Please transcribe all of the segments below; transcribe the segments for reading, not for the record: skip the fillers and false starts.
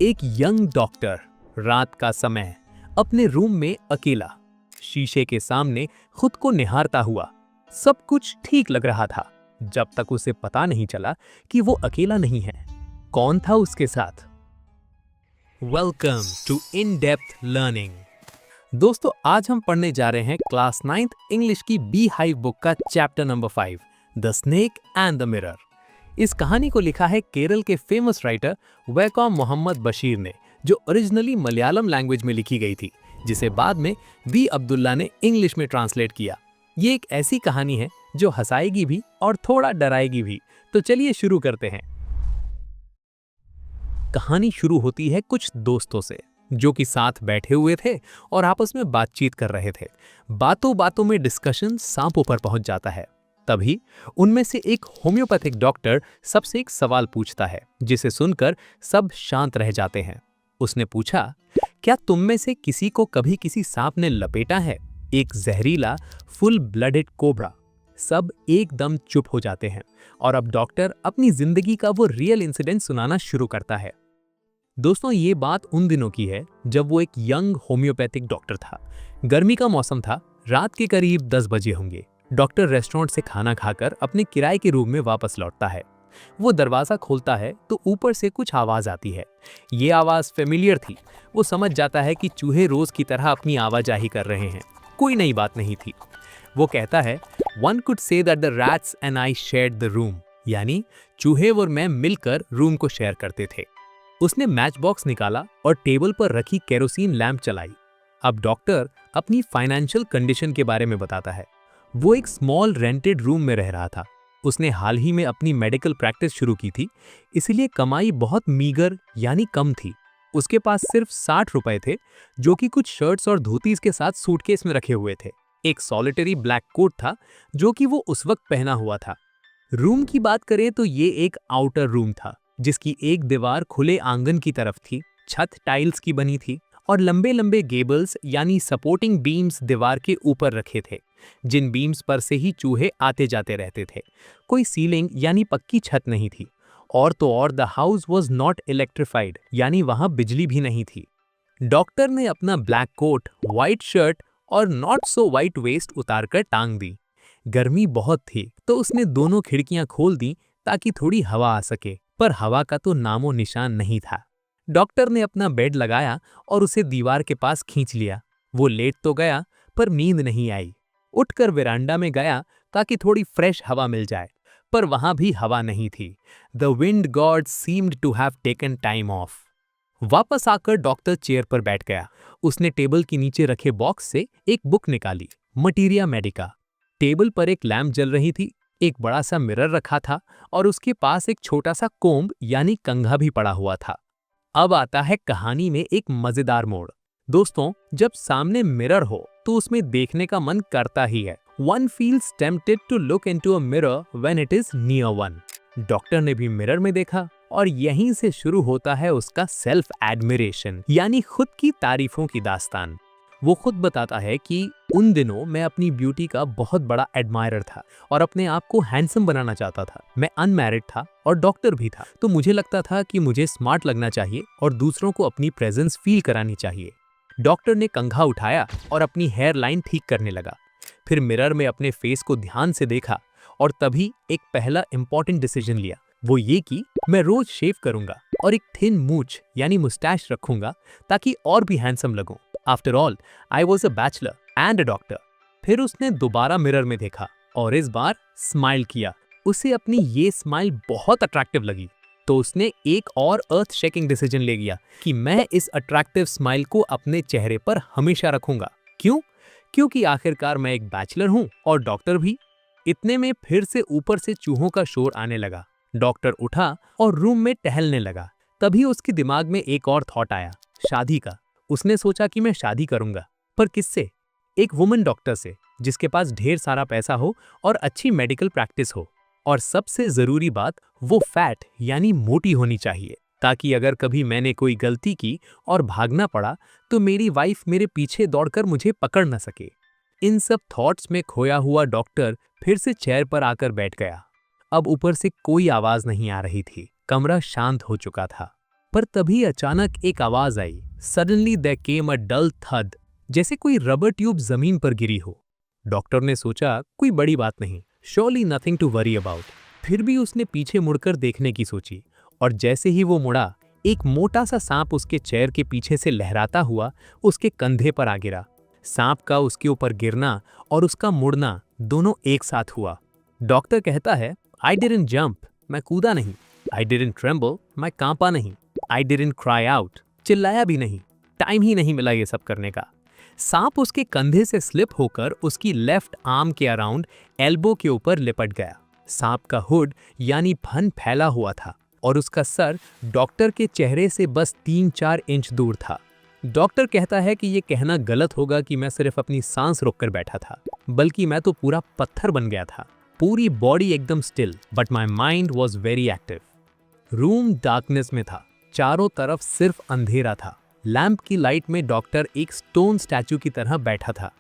एक young doctor रात का समय अपने रूम में अकेला शीशे के सामने खुद को निहारता हुआ। सब कुछ ठीक लग रहा था जब तक उसे पता नहीं चला कि वो अकेला नहीं है। कौन था उसके साथ? Welcome to in depth learning. दोस्तों, आज हम पढ़ने जा रहे हैं क्लास 9th इंग्लिश की बी हाइव बुक का chapter number 5, the snake and the mirror. इस कहानी को लिखा है केरल के फेमस राइटर वैकोम मोहम्मद बशीर ने, जो ओरिजिनली मलयालम लैंग्वेज में लिखी गई थी, जिसे बाद में बी अब्दुल्ला ने इंग्लिश में ट्रांसलेट किया। ये एक ऐसी कहानी है जो हंसाएगी भी और थोड़ा डराएगी भी। तो चलिए शुरू करते हैं। कहानी शुरू होती है कुछ दोस्तों से जो कि साथ बैठे हुए थे और आपस में बातचीत कर रहे थे। बातों बातों में डिस्कशन सांपों पर पहुंच जाता है। तभी उनमें से एक होम्योपैथिक डॉक्टर सबसे एक सवाल पूछता है, जिसे सुनकर सब शांत रह जाते हैं। उसने पूछा, क्या तुम में से किसी को कभी किसी सांप ने लपेटा है? एक जहरीला फुल ब्लडेड कोबरा। सब एकदम चुप हो जाते हैं और अब डॉक्टर अपनी जिंदगी का वो रियल इंसिडेंट सुनाना शुरू करता है। दोस्तों, ये बात उन दिनों की है जब वो एक यंग होम्योपैथिक डॉक्टर था। गर्मी का मौसम था, रात के करीब 10 बजे होंगे। डॉक्टर रेस्टोरेंट से खाना खाकर अपने किराए के रूम में वापस लौटता है। वो दरवाजा खोलता है तो ऊपर से कुछ आवाज आती है। ये आवाज फेमिलियर थी। वो समझ जाता है कि चूहे रोज की तरह अपनी आवाजाही कर रहे हैं। कोई नई बात नहीं थी। वो कहता है, one could say that the rats and I shared the room, यानी चूहे और मैं मिलकर रूम को शेयर करते थे। उसने मैच बॉक्स निकाला और टेबल पर रखी केरोसिन लैंप चलाई। अब डॉक्टर अपनी फाइनेंशियल कंडीशन के बारे में बताता है। वो एक स्मॉल रेंटेड रूम में रह रहा था। उसने हाल ही में अपनी मेडिकल प्रैक्टिस शुरू की थी, इसलिए कमाई बहुत मीगर यानी कम थी। उसके पास सिर्फ 60 रुपए थे, जो कि कुछ शर्ट्स और धोतीज के साथ सूटकेस में रखे हुए थे। एक सॉलिटरी ब्लैक कोट था जो कि वो उस वक्त पहना हुआ था। रूम की बात करें तो ये एक आउटर रूम था, जिसकी एक दीवार खुले आंगन की तरफ थी। छत टाइल्स की बनी थी और लंबे लंबे गेबल्स यानी सपोर्टिंग बीम्स दीवार के ऊपर रखे थे, जिन बीम्स पर से ही चूहे आते जाते रहते थे। कोई सीलिंग यानी पक्की छत नहीं थी। और तो और the house was not electrified, यानी वहां बिजली भी नहीं थी। डॉक्टर ने अपना ब्लैक कोट, व्हाइट शर्ट और नॉट सो व्हाइट वेस्ट उतारकर टांग दी। गर्मी बहुत थी तो उसने दोनों खिड़कियां खोल दी ताकि थोड़ी हवा आ सके, पर हवा का तो नामो निशान नहीं था। डॉक्टर ने अपना बेड लगाया और उसे दीवार के पास खींच लिया। वो लेट तो गया पर नींद नहीं आई। उठकर वेरांडा में गया ताकि थोड़ी फ्रेश हवा मिल जाए, पर वहां भी हवा नहीं थी। The wind god seemed to have taken time off. वापस आकर डॉक्टर चेयर पर बैठ गया। उसने टेबल के नीचे रखे बॉक्स से एक बुक निकाली, मटीरिया मेडिका। टेबल पर एक लैंप जल रही थी, एक बड़ा सा मिरर रखा था और उसके पास एक छोटा सा कोम्ब यानी कंघा भी पड़ा हुआ था। अब आता है कहानी में एक मजेदार मोड़। दोस्तों, जब सामने मिरर हो तो उसमें देखने का मन करता ही है। One feels tempted to look into a mirror when it is near one. Doctor ने भी मिरर में देखा और यहीं से शुरू होता है उसका सेल्फ एडमिरेशन, यानी खुद की तारीफों की दास्तान। वो खुद बताता है कि उन दिनों मैं अपनी ब्यूटी का बहुत बड़ा एडमायरर था और अपने आप को हैंडसम बनाना चाहता था। मैं अनमैरिड था और डॉक्टर भी था, तो मुझे लगता था कि मुझे स्मार्ट लगना चाहिए और दूसरों को अपनी प्रेजेंस फील करानी चाहिए। डॉक्टर ने कंघा उठाया और अपनी हेयर लाइन ठीक करने लगा। फिर मिरर में अपने फेस को ध्यान से देखा और तभी एक पहला इंपॉर्टेंट डिसीजन लिया। वो ये कि मैं रोज शेव करूंगा और एक थिन मूछ यानी मुस्टैच रखूंगा ताकि और भी हैंडसम लगूं। After all, I was a bachelor and a doctor. फिर उसने दोबारा मिरर में देखा और इस बार स्माइल किया। उसे अपनी ये स्माइल बहुत अट्रैक्टिव लगी, तो उसने एक और अर्थ शेकिंग डिसीजन ले लिया कि मैं इस अट्रैक्टिव स्माइल को अपने चेहरे पर हमेशा रखूंगा। क्यों? क्योंकि आखिरकार मैं एक बैचलर हूं और डॉक्टर भी। इतने में फिर से ऊपर से चूहों का शोर आने लगा। डॉक्टर उठा और रूम में टहलने लगा। तभी उसके दिमाग में एक और थॉट आया, शादी का। उसने सोचा कि मैं शादी करूंगा, पर किससे? एक वुमन डॉक्टर से, जिसके पास ढेर सारा पैसा हो और अच्छी मेडिकल प्रैक्टिस हो। और सबसे जरूरी बात, वो फैट यानी मोटी होनी चाहिए, ताकि अगर कभी मैंने कोई गलती की और भागना पड़ा तो मेरी वाइफ मेरे पीछे दौड़कर मुझे पकड़ न सके। इन सब थॉट्स में खोया हुआ डॉक्टर फिर से चेयर पर आकर बैठ गया। अब ऊपर से कोई आवाज नहीं आ रही थी। कमरा शांत हो चुका था। पर तभी अचानक एक आवाज आई। सडनली देयर केम अ डल थड, जैसे कोई रबर ट्यूब जमीन पर गिरी हो। डॉक्टर ने सोचा कोई बड़ी बात नहीं, surely nothing to worry about. फिर भी उसने पीछे मुड़कर देखने की सोची, और जैसे ही वो मुड़ा, एक मोटा सा सांप उसके चेयर के पीछे से लहराता हुआ उसके कंधे पर आ गिरा। सांप का उसके ऊपर गिरना और उसका मुड़ना दोनों एक साथ हुआ। डॉक्टर कहता है, आई डिडंट जंप, मैं कूदा नहीं। आई डिडंट ट्रेम्बल, मैं कांपा नहीं। आई डिडंट क्राई आउट, चिल्लाया भी नहीं। टाइम ही नहीं मिला ये सब करने का। सांप उसके कंधे से स्लिप होकर उसकी लेफ्ट आर्म के अराउंड एल्बो के ऊपर लिपट गया। सांप का हुड यानी फन फैला हुआ था और उसका सर डॉक्टर के चेहरे से बस 3-4 इंच दूर था। डॉक्टर कहता है कि ये कहना गलत होगा कि मैं सिर्फ अपनी सांस रोककर बैठा था, बल्कि मैं तो पूरा पत्थर बन गया था। पूरी बॉडी एकदम still, but my mind was very active. Room darkness में था, चारों तरफ सिर्फ अंधेरा था। लैंप की लाइट में डॉक्टर एक स्टोन स्टैचू की तरह बैठा था।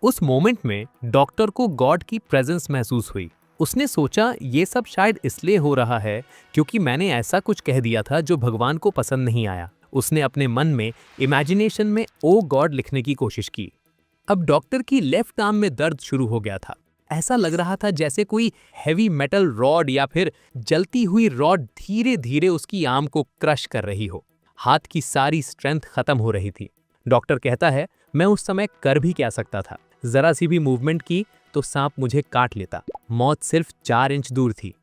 उस मोमेंट में डॉक्टर को गॉड की प्रेजेंस महसूस हुई। उसने सोचा ये सब शायद इसलिए हो रहा है क्योंकि मैंने ऐसा कुछ कह दिया था जो भगवान को पसंद नहीं आया। उसने अपने मन में इमेजिनेशन में ओ गॉड लिखने की कोशिश की। अब डॉक्टर की लेफ्ट आर्म में दर्द शुरू हो गया था। ऐसा लग रहा था जैसे कोई हैवी मेटल रॉड या फिर जलती हुई रॉड धीरे धीरे उसकी आर्म को क्रश कर रही हो। हाथ की सारी स्ट्रेंथ खत्म हो रही थी। डॉक्टर कहता है, मैं उस समय कर भी क्या सकता था। जरा सी भी मूवमेंट की तो सांप मुझे काट लेता। मौत सिर्फ 4 इंच दूर थी।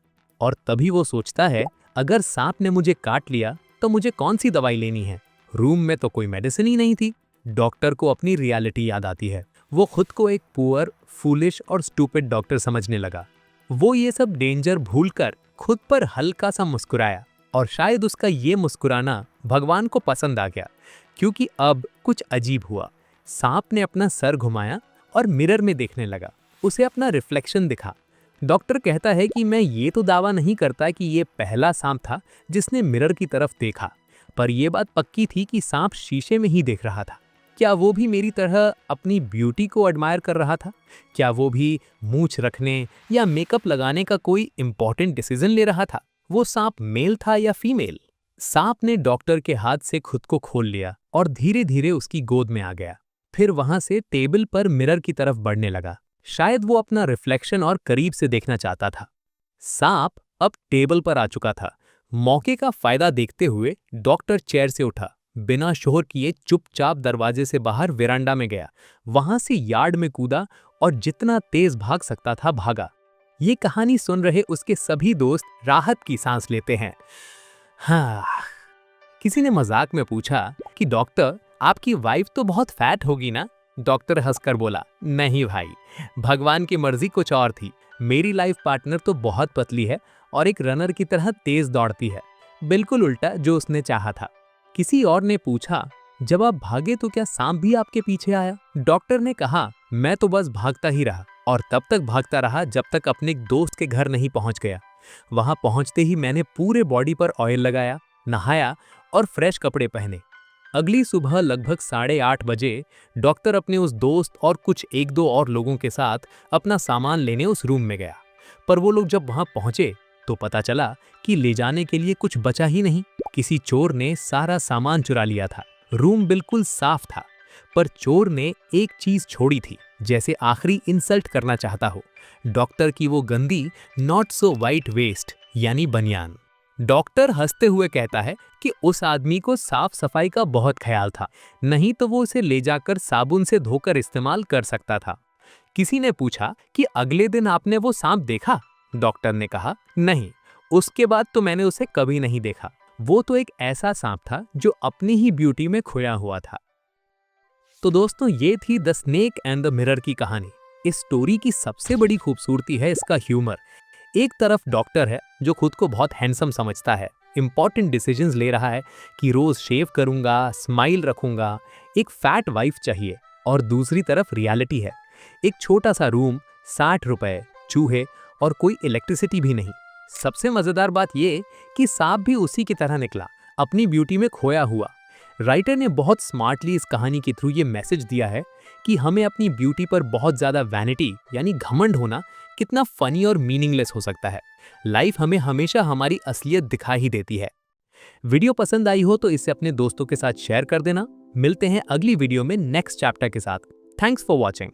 और तभी वो सोचता है, अगर सांप ने मुझे काट लिया तो मुझे कौन सी दवाई लेनी है। रूम में तो कोई मेडिसिन ही नहीं थी। डॉक्टर को अपनी रियलिटी याद आती है। वो खुद को एक पुअर, फूलिश और स्टूपिड डॉक्टर समझने लगा। वो ये सब डेंजर भूलकर खुद पर हल्का सा मुस्कुराया, और शायद उसका ये मुस्कुराना भगवान को पसंद आ गया, क्योंकि अब कुछ अजीब हुआ। सांप ने अपना सर घुमाया और मिरर में देखने लगा। उसे अपना रिफ्लेक्शन दिखा। डॉक्टर कहता है कि मैं ये तो दावा नहीं करता कि ये पहला सांप था जिसने मिरर की तरफ देखा, पर यह बात पक्की थी कि सांप शीशे में ही देख रहा था। क्या वो भी मेरी तरह अपनी ब्यूटी को एडमायर कर रहा था? क्या वो भी मूंछ रखने या मेकअप लगाने का कोई इंपॉर्टेंट डिसीजन ले रहा था? वो सांप मेल था या फीमेल? सांप ने डॉक्टर के हाथ से खुद को खोल लिया और धीरे धीरे उसकी गोद में आ गया। फिर वहां से टेबल पर मिरर की तरफ बढ़ने लगा। शायद वो अपना रिफ्लेक्शन और करीब से देखना चाहता था। सांप अब टेबल पर आ चुका था। मौके का फायदा देखते हुए डॉक्टर चेयर से उठा, बिना शोर किए चुपचाप दरवाजे से बाहर वेरांडा में गया। वहां से यार्ड में कूदा और जितना तेज भाग सकता था भागा। ये कहानी सुन रहे उसके सभी दोस्त राहत की सांस लेते हैं। हाँ। किसी ने मजाक में पूछा कि डॉक्टर, आपकी वाइफ तो बहुत फैट होगी ना? डॉक्टर हंसकर बोला, नहीं भाई, भगवान की मर्जी कुछ और थी। मेरी लाइफ पार्टनर तो बहुत पतली है और एक रनर की तरह तेज दौड़ती है, बिल्कुल उल्टा जो उसने चाहा था। किसी और ने पूछा, जब आप भागे तो क्या सांप भी आपके पीछे आया? डॉक्टर ने कहा, मैं तो बस भागता ही रहा और तब तक भागता रहा जब तक अपने दोस्त के घर नहीं पहुंच गया। वहां पहुंचते ही मैंने पूरे बॉडी पर ऑयल लगाया, नहाया और फ्रेश कपड़े पहने। अगली सुबह लगभग 8:30 बजे डॉक्टर अपने उस दोस्त और कुछ 1-2 और लोगों के साथ अपना सामान लेने उस रूम में गया। पर वो लोग जब वहां पहुंचे तो पता चला कि ले जाने के लिए कुछ बचा ही नहीं। किसी चोर ने सारा सामान चुरा लिया था। रूम बिल्कुल साफ था, पर चोर ने एक चीज छोड़ी थी, जैसे आखिरी इंसल्ट करना चाहता हो। डॉक्टर की वो गंदी नॉट सो वाइट वेस्ट यानी बनियान। डॉक्टर हंसते हुए कहता है कि उस आदमी को साफ सफाई का बहुत ख्याल था, नहीं तो वो उसे ले जाकर साबुन से धोकर इस्तेमाल कर सकता था। किसी ने पूछा कि अगले दिन आपने वो सांप देखा? डॉक्टर ने कहा, नहीं, उसके बाद तो मैंने उसे कभी नहीं देखा। वो तो एक ऐसा सांप था जो अपनी ही ब्यूटी में खोया हुआ था। तो दोस्तों, ये थी the snake and the mirror की कहानी। इस स्टोरी की सबसे बड़ी खूबसूरती है इसका ह्यूमर। एक तरफ डॉक्टर है जो खुद को बहुत हैंडसम समझता है, इंपॉर्टेंट डिसीजंस ले रहा है कि रोज शेव करूंगा, स्माइल रखूंगा, एक फैट वाइफ चाहिए, और दूसरी तरफ रियलिटी है, एक छोटा सा रूम, 60 रुपए, चूहे और कोई इलेक्ट्रिसिटी भी नहीं। सबसे मजेदार बात ये कि सांप भी उसी की तरह निकला, अपनी ब्यूटी में खोया हुआ। राइटर ने बहुत स्मार्टली इस कहानी के थ्रू ये मैसेज दिया है कि हमें अपनी ब्यूटी पर बहुत ज्यादा वैनिटी यानी घमंड होना कितना फनी और मीनिंगलेस हो सकता है। लाइफ हमें हमेशा हमारी असलियत दिखा ही देती है। वीडियो पसंद आई हो तो इसे अपने दोस्तों के साथ शेयर कर देना। मिलते हैं अगली वीडियो में नेक्स्ट चैप्टर के साथ। Thanks for watching.